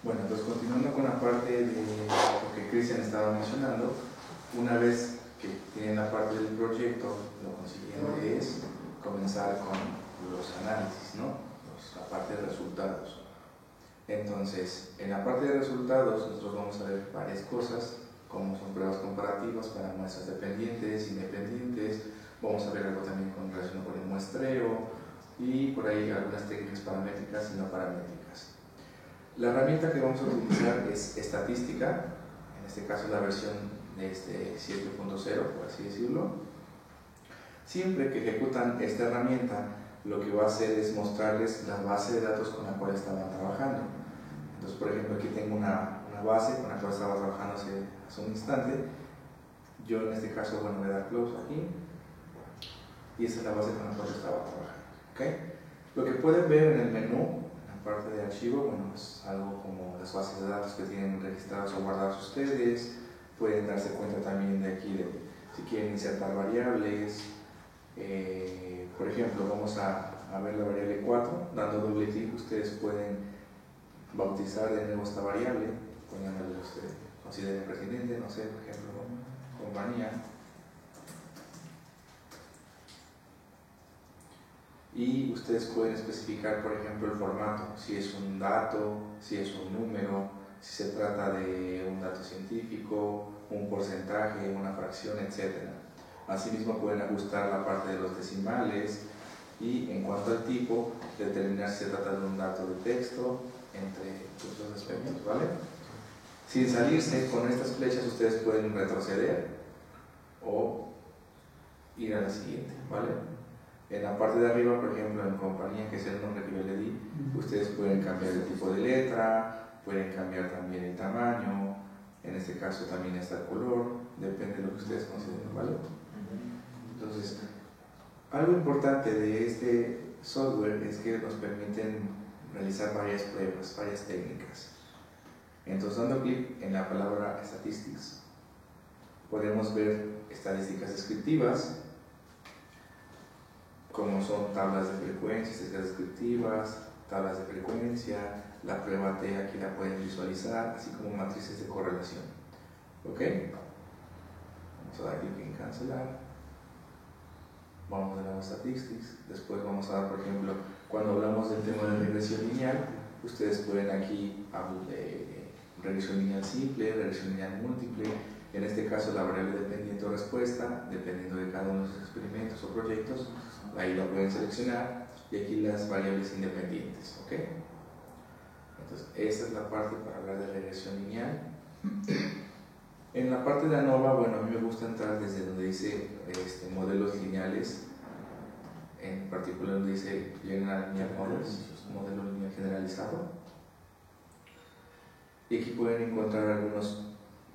Bueno, entonces continuando con la parte de lo que Cristian estaba mencionando, una vez que tienen la parte del proyecto, lo consiguiente es comenzar con los análisis, ¿no? La parte de resultados. Entonces, en la parte de resultados nosotros vamos a ver varias cosas, como son pruebas comparativas para muestras dependientes, independientes, vamos a ver algo también con relación con el muestreo y por ahí algunas técnicas paramétricas y no paramétricas. La herramienta que vamos a utilizar es estadística, en este caso la versión de 7.0, por así decirlo. Siempre que ejecutan esta herramienta, lo que va a hacer es mostrarles la base de datos con la cual estaban trabajando. Entonces, por ejemplo, aquí tengo una base con la cual estaba trabajando hace un instante. Yo en este caso, bueno, voy a dar close aquí. Y esa es la base con la cual estaba trabajando. ¿Okay? Lo que pueden ver en el menú, en la parte de archivo, bueno, es algo como las bases de datos que tienen registrados o guardados ustedes. Pueden darse cuenta también de aquí de si quieren insertar variables. Por ejemplo, vamos a ver la variable 4, dando doble clic ustedes pueden bautizar de nuevo esta variable, poniéndole usted considere presidente, no sé, por ejemplo, compañía, y ustedes pueden especificar, por ejemplo, el formato, si es un dato, si es un número, si se trata de un dato científico, un porcentaje, una fracción, etc. Asimismo pueden ajustar la parte de los decimales y en cuanto al tipo, determinar si se trata de un dato de texto, entre otros aspectos, ¿vale? Sin salirse, con estas flechas ustedes pueden retroceder o ir a la siguiente, ¿vale? En la parte de arriba, por ejemplo, en compañía, que es el nombre que yo le di, ustedes pueden cambiar el tipo de letra, pueden cambiar también el tamaño, en este caso también está el color, depende de lo que ustedes consideren, ¿vale? Entonces, algo importante de este software es que nos permiten realizar varias pruebas, varias técnicas. Entonces, dando clic en la palabra Statistics, podemos ver estadísticas descriptivas, como son tablas de frecuencia, estadísticas descriptivas, tablas de frecuencia, la prueba T aquí la pueden visualizar, así como matrices de correlación. ¿Ok? Vamos a dar clic en cancelar. Vamos a dar a Statistics. Después vamos a dar, por ejemplo, cuando hablamos del tema de regresión lineal, ustedes pueden aquí hablar de regresión lineal simple, regresión lineal múltiple. En este caso, la variable dependiente o respuesta, dependiendo de cada uno de sus experimentos o proyectos, ahí la pueden seleccionar. Y aquí las variables independientes. ¿Ok? Entonces, esta es la parte para hablar de regresión lineal. En la parte de ANOVA, bueno, a mí me gusta entrar desde donde dice modelos lineales, en particular donde dice General Linear Models, modelo lineal generalizado. Y aquí pueden encontrar algunos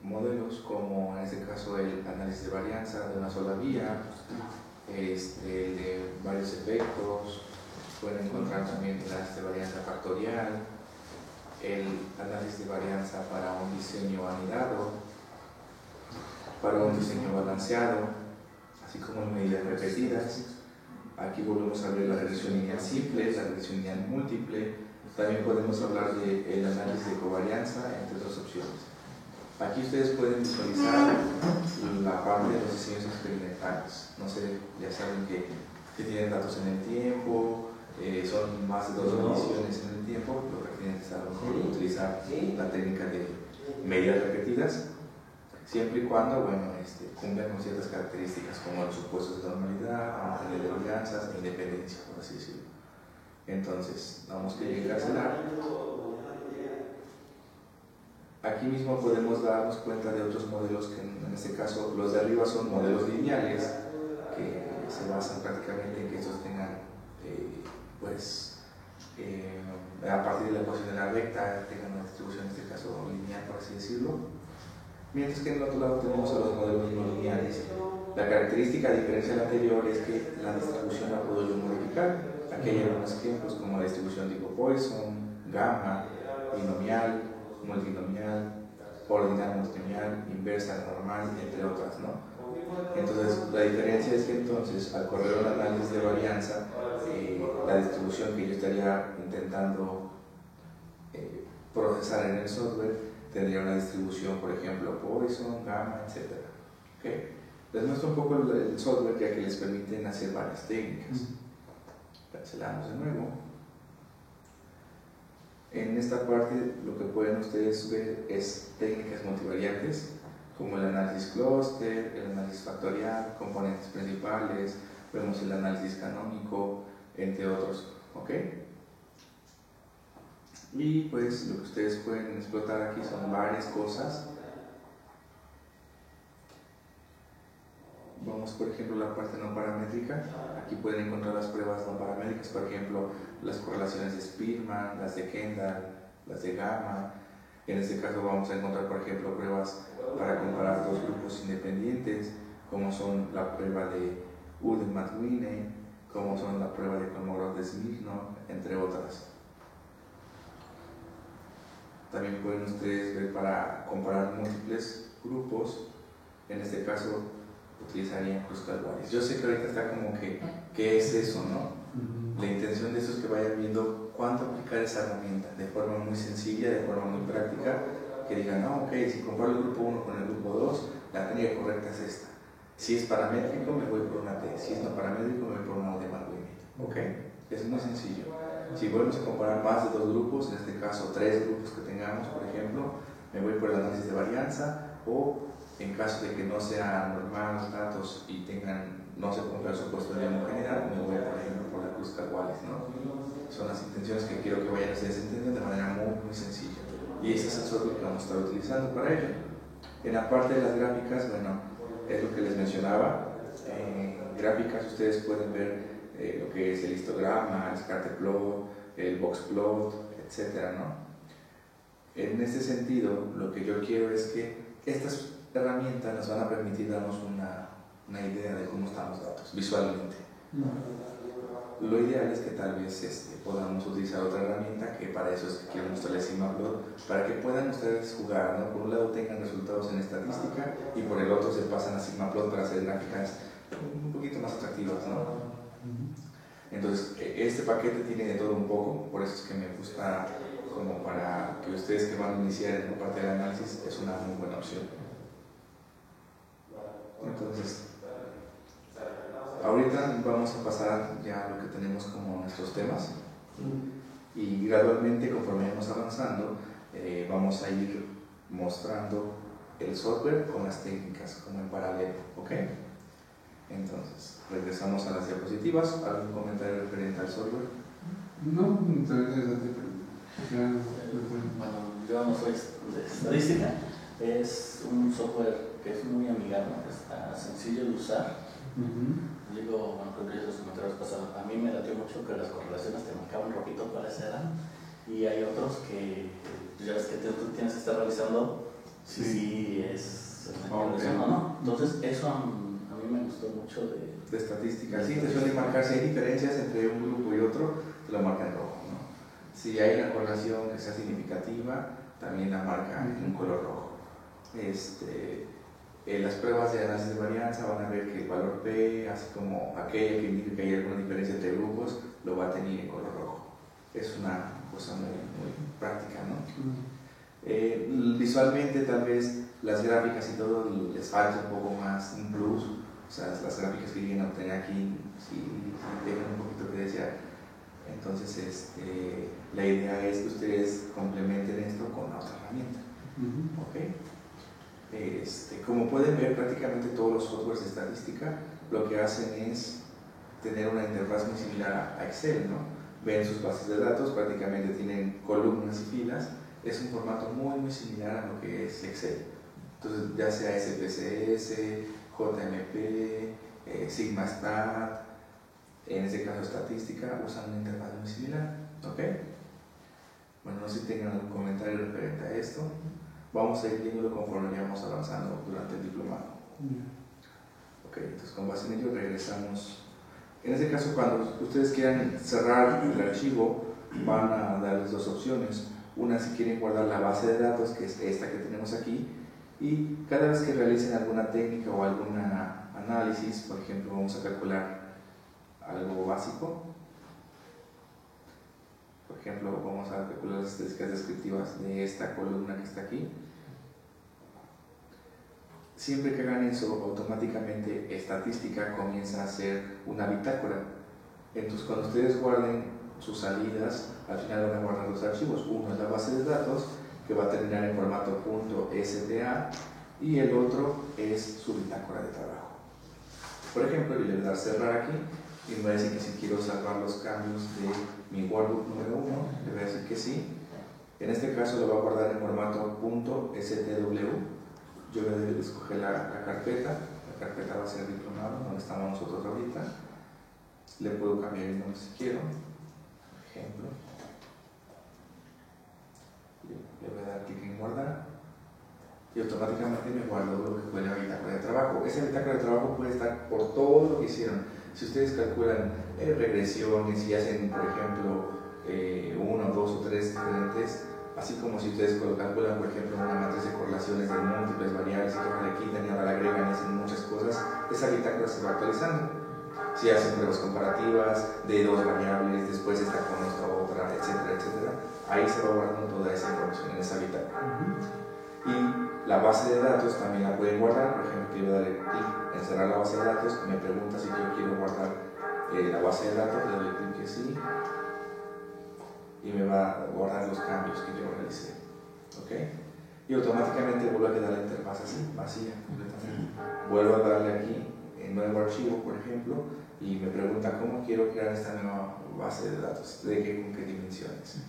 modelos, como en este caso el análisis de varianza de una sola vía, de varios efectos. Pueden encontrar también el análisis de varianza factorial, el análisis de varianza para un diseño anidado, para un diseño balanceado, así como en medidas repetidas. Aquí volvemos a ver la regresión lineal simple, la regresión lineal múltiple. También podemos hablar del análisis de covarianza, entre otras opciones. Aquí ustedes pueden visualizar la parte de los diseños experimentales. No sé, ya saben que tienen datos en el tiempo, son más de 2 mediciones en el tiempo, lo que tienen que estar utilizar la técnica de medidas repetidas, siempre y cuando, bueno, cumplan con ciertas características como los supuestos de normalidad, de varianzas e independencia, por así decirlo. Entonces, damos clic en cancelar. Aquí mismo podemos darnos cuenta de otros modelos que en este caso los de arriba son modelos lineales que se basan prácticamente en que estos tengan a partir de la ecuación de la recta tengan una distribución en este caso lineal, por así decirlo, mientras que en el otro lado tenemos a los modelos no lineales. La característica a diferencia del anterior es que la distribución la puedo yo modificar. Aquí hay algunos ejemplos como la distribución tipo Poisson, gamma, binomial, multinomial, ordinal multinomial, inversa normal, entre otras, ¿no? Entonces, la diferencia es que entonces, al correr un análisis de varianza, la distribución que yo estaría intentando procesar en el software tendría una distribución, por ejemplo, Poisson, Gamma, etc. ¿Okay? Les muestro un poco el software ya que les permiten hacer varias técnicas. Cancelamos de nuevo. En esta parte lo que pueden ustedes ver es técnicas multivariantes como el análisis clúster, el análisis factorial, componentes principales, vemos el análisis canónico, entre otros. ¿Ok? Y pues lo que ustedes pueden explotar aquí son varias cosas. Vamos por ejemplo a la parte no paramétrica. Aquí pueden encontrar las pruebas no paramétricas, por ejemplo las correlaciones de Spearman, las de Kendall, las de Gamma. En este caso vamos a encontrar por ejemplo pruebas para comparar dos grupos independientes, como son la prueba de Ullmann-Wiener, como son la prueba de Kolmogorov-Smirnov, entre otras. También pueden ustedes ver para comparar múltiples grupos. En este caso utilizarían Kruskal-Wallis. Yo sé que ahorita está como que, ¿qué es eso, no? La intención de eso es que vayan viendo cuánto aplicar esa herramienta de forma muy sencilla, de forma muy práctica, que digan, no, ok, si comparo el grupo 1 con el grupo 2, la técnica correcta es esta. Si es paramétrico, me voy por una T. Si es no paramétrico, me voy por una Ullmann-Wiener. ¿Ok? Es muy sencillo. Si volvemos a comparar más de dos grupos, en este caso 3 grupos que tengamos, por ejemplo, me voy por el análisis de varianza, o en caso de que no sean normales los datos y no se cumpla el supuesto de homogeneidad, me voy por ejemplo por la Kruskal-Wallis, ¿no? Son las intenciones que quiero que vayan ustedes entendiendo de manera muy sencilla. Y este es el software que vamos a estar utilizando para ello. En la parte de las gráficas, bueno, es lo que les mencionaba. En gráficas ustedes pueden ver lo que es el histograma, el scatter plot, el box plot, etc., ¿no? En este sentido, lo que yo quiero es que estas herramientas nos van a permitir darnos una idea de cómo están los datos visualmente. Lo ideal es que tal vez podamos utilizar otra herramienta, que para eso es que quiero mostrarles Sigmaplot, para que puedan ustedes jugar, ¿no? Por un lado tengan resultados en estadística y por el otro se pasan a Sigmaplot para hacer gráficas un poquito más atractivas, ¿no? Entonces, este paquete tiene de todo un poco, por eso es que me gusta, como para que ustedes que van a iniciar en la parte de análisis, es una muy buena opción. Entonces, ahorita vamos a pasar ya a lo que tenemos como nuestros temas, y gradualmente, conforme vamos avanzando, vamos a ir mostrando el software con las técnicas como en paralelo, ¿ok? Entonces, regresamos a las diapositivas. ¿Algún comentario referente al software? No, interesante. Bueno, yo no soy de estadística. Es un software que es muy amigable, está sencillo de usar. Digo, bueno, creo que esos comentarios pasados, a mí me latió mucho que las correlaciones te marcaban rojito cuáles eran, y hay otros que ya ves que tú tienes que estar revisando si es una correlación o no. Entonces, eso a mí me gustó mucho de estadística. Sí, te suele marcar si hay diferencias entre un grupo y otro, te lo marca en rojo, ¿no? Si hay una correlación que sea significativa, también la marca en un color rojo. Las pruebas de análisis de varianza van a ver que el valor P, así como aquella que indica que hay alguna diferencia entre grupos, lo va a tener en color rojo. Es una cosa muy práctica, ¿no? Visualmente tal vez las gráficas y todo les falta un poco más, un plus. O sea, las gráficas que lleguen a obtener aquí, si dejan un poquito que desear. Entonces, la idea es que ustedes complementen esto con la otra herramienta. ¿Ok? Como pueden ver, prácticamente todos los softwares de estadística lo que hacen es tener una interfaz muy similar a Excel, ¿no? Ven sus bases de datos, prácticamente tienen columnas y filas. Es un formato muy similar a lo que es Excel. Entonces, ya sea SPSS, JMP, SigmaStat, en este caso estadística, usan una interfaz muy similar. ¿Ok? Bueno, no sé si tengan algún comentario referente a esto. Vamos a ir viéndolo conforme vamos avanzando durante el diplomado. Ok, entonces con base en ello regresamos. En este caso, cuando ustedes quieran cerrar el archivo, van a darles dos opciones. Una, si quieren guardar la base de datos, que es esta que tenemos aquí, y cada vez que realicen alguna técnica o algún análisis, por ejemplo, vamos a calcular algo básico. Por ejemplo, vamos a calcular las estadísticas descriptivas de esta columna que está aquí. Siempre que hagan eso, automáticamente estadística comienza a ser una bitácora. Entonces, cuando ustedes guarden sus salidas, al final van a guardar dos archivos. Uno es la base de datos, que va a terminar en formato .sta, y el otro es su bitácora de trabajo. Por ejemplo, yo le voy a dar cerrar aquí, y me va a decir que si quiero salvar los cambios de mi workbook número 1, le voy a decir que sí. En este caso lo va a guardar en formato .stw. Yo voy a escoger la carpeta va a ser diplomado, donde estamos nosotros ahorita. Le puedo cambiar el nombre si quiero, por ejemplo. Le voy a dar clic en guardar y automáticamente me guardo lo que fue la bitácora de trabajo. Esa bitácora de trabajo puede estar por todo lo que hicieron. Si ustedes calculan regresiones y hacen, por ejemplo, 1, 2 o 3 diferentes, así como si ustedes calculan, por ejemplo, una matriz de correlaciones de múltiples variables y que ahora le quitan y ahora le agregan y hacen muchas cosas, esa bitácora se va actualizando. Si hacen pruebas comparativas de dos variables, después esta con esta otra, etcétera, etcétera, ahí se va guardando toda esa información en esa bitácora. Y la base de datos también la pueden guardar. Por ejemplo, quiero darle clic en cerrar la base de datos, me pregunta si yo quiero guardar la base de datos, le doy clic que sí, y me va a guardar los cambios que yo realicé. ¿Ok? Y automáticamente vuelve a quedar la interfaz así, vacía completamente. Vuelvo a darle aquí en nuevo archivo, por ejemplo, y me pregunta cómo quiero crear esta nueva base de datos, con qué dimensiones.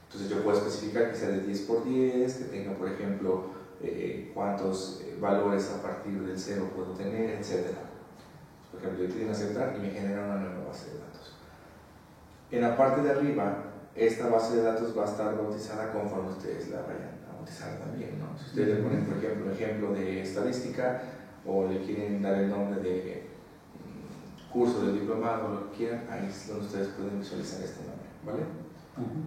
Entonces yo puedo especificar que sea de 10 por 10, que tenga, por ejemplo, cuántos valores a partir del 0 puedo tener, etc. Por ejemplo, yo clic en aceptar y me genera una nueva base de datos. En la parte de arriba, esta base de datos va a estar bautizada conforme ustedes la vayan a bautizar también, ¿no? Si ustedes le ponen, por ejemplo de estadística, o le quieren dar el nombre de curso del diplomado, o lo que quieran, ahí es donde ustedes pueden visualizar este nombre, ¿vale?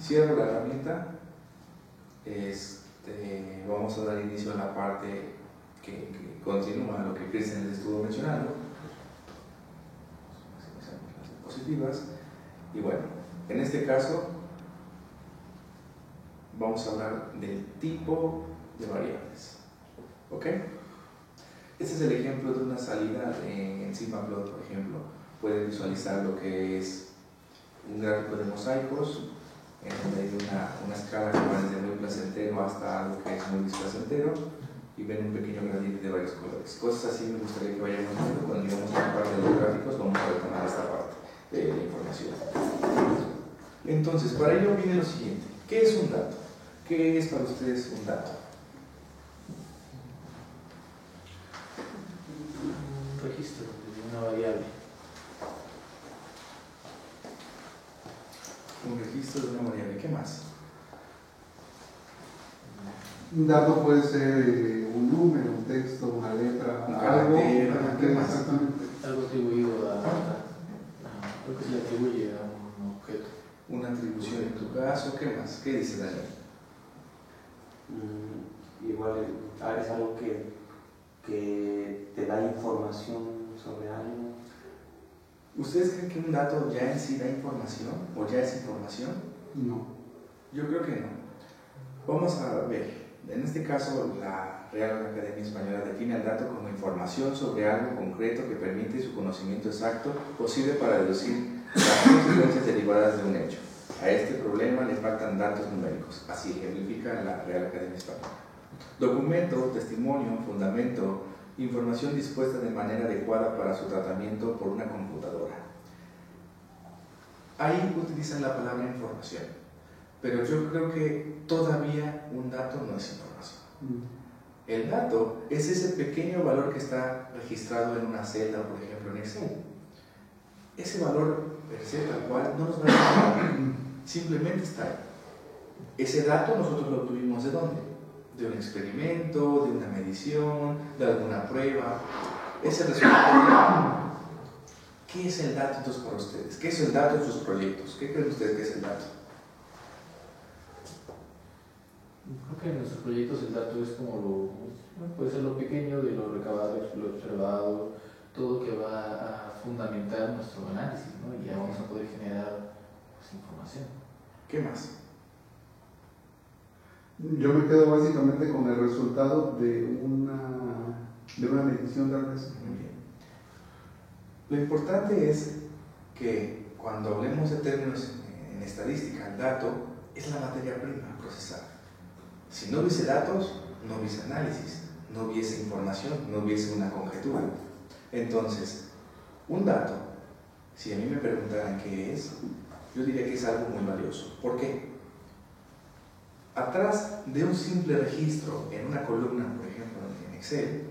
Cierro la herramienta. Vamos a dar inicio a la parte que continúa lo que Cristian les estuvo mencionando, las diapositivas. Y bueno, en este caso vamos a hablar del tipo de variables. ¿Ok? Este es el ejemplo de una salida en Simaplot, por ejemplo. Pueden visualizar lo que es un gráfico de mosaicos, en donde hay una escala que va desde muy placentero hasta algo que es muy displacentero, y ven un pequeño gradiente de varios colores. Cosas así me gustaría que vayamos viendo. Cuando lleguemos a la parte de los gráficos, vamos a retomar esta parte de la información. Entonces, para ello viene lo siguiente. ¿Qué es un dato? ¿Qué es para ustedes un dato? Un registro de una variable. Un registro de una variable. ¿Qué más? Un dato puede ser un número, un texto, una letra, Un algo. carácter, ¿qué más? Exactamente. Algo atribuido a creo que se le atribuye a un objeto. Una atribución en tu caso. ¿Qué más? ¿Qué dice Daniel? Igual es algo que te da información sobre algo. ¿Ustedes creen que un dato ya en sí da información o ya es información? No. Yo creo que no. Vamos a ver. En este caso, la Real Academia Española define al dato como información sobre algo concreto que permite su conocimiento exacto o sirve para deducir las consecuencias derivadas de un hecho. A este problema le faltan datos numéricos. Así ejemplifica la Real Academia Española. Documento, testimonio, fundamento, información dispuesta de manera adecuada para su tratamiento por una computadora. Ahí utilizan la palabra información, pero yo creo que todavía un dato no es información. El dato es ese pequeño valor que está registrado en una celda, por ejemplo en Excel. Ese valor per se tal cual no nos va a decir nada, simplemente está ahí. Ese dato nosotros lo obtuvimos ¿de dónde? De un experimento, de una medición, de alguna prueba. Ese resultado. ¿Qué es el dato entonces para ustedes? ¿Qué es el dato en sus proyectos? ¿Qué creen ustedes que es el dato? Creo que en nuestros proyectos el dato es como puede ser lo pequeño de lo recabado, lo observado, todo que va a fundamentar nuestro análisis, ¿no? Y ya vamos a poder generar información. ¿Qué más? Yo me quedo básicamente con el resultado de una medición tal vez. Muy bien. Lo importante es que cuando hablemos de términos en estadística, el dato es la materia prima a procesar. Si no hubiese datos, no hubiese análisis, no hubiese información, no hubiese una conjetura. Entonces, un dato, si a mí me preguntaran qué es, yo diría que es algo muy valioso. ¿Por qué? Atrás de un simple registro en una columna, por ejemplo, en Excel,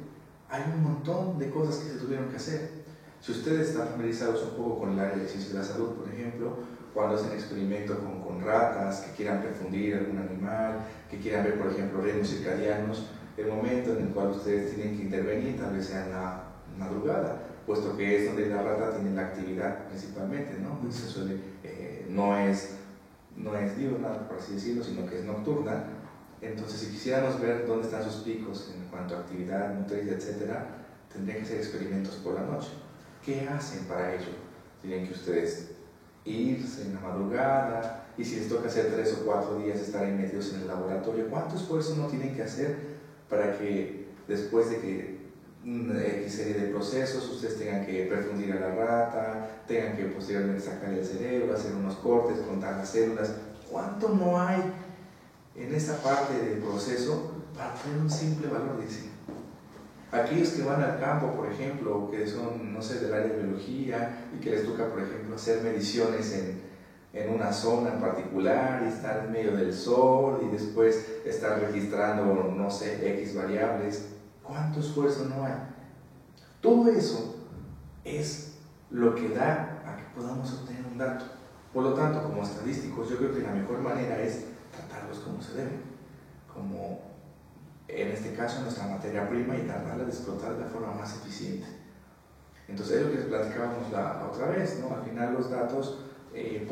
hay un montón de cosas que se tuvieron que hacer. Si ustedes están familiarizados un poco con el área de ciencias de la salud, por ejemplo, cuando hacen experimentos con ratas que quieran perfundir algún animal, que quieran ver, por ejemplo, ritmos circadianos, el momento en el cual ustedes tienen que intervenir tal vez sea en la madrugada, puesto que es donde la rata tiene la actividad principalmente, ¿no? Se suele, no es diurna, por así decirlo, sino que es nocturna. Entonces, si quisiéramos ver dónde están sus picos en cuanto a actividad motriz, etc., tendrían que hacer experimentos por la noche. ¿Qué hacen para ello? Tienen que ustedes irse en la madrugada, y si les toca hacer 3 o 4 días estar ahí metidos en el laboratorio, ¿cuánto esfuerzo no tienen que hacer para que después de que X serie de procesos ustedes tengan que perfundir a la rata, tengan que posteriormente sacar el cerebro, hacer unos cortes, contar las células? ¿Cuánto no hay en esa parte del proceso para tener un simple valor? Dice, aquellos que van al campo, por ejemplo, que son, no sé, del área de biología y que les toca, por ejemplo, hacer mediciones en una zona en particular y estar en medio del sol y después estar registrando, no sé, X variables, ¿cuánto esfuerzo no hay? Todo eso es lo que da a que podamos obtener un dato. Por lo tanto, como estadísticos, yo creo que la mejor manera es tratarlos como se debe, como en este caso nuestra materia prima, y tratarla de explotar de la forma más eficiente. Entonces es lo que platicábamos la otra vez, ¿no? Al final los datos pueden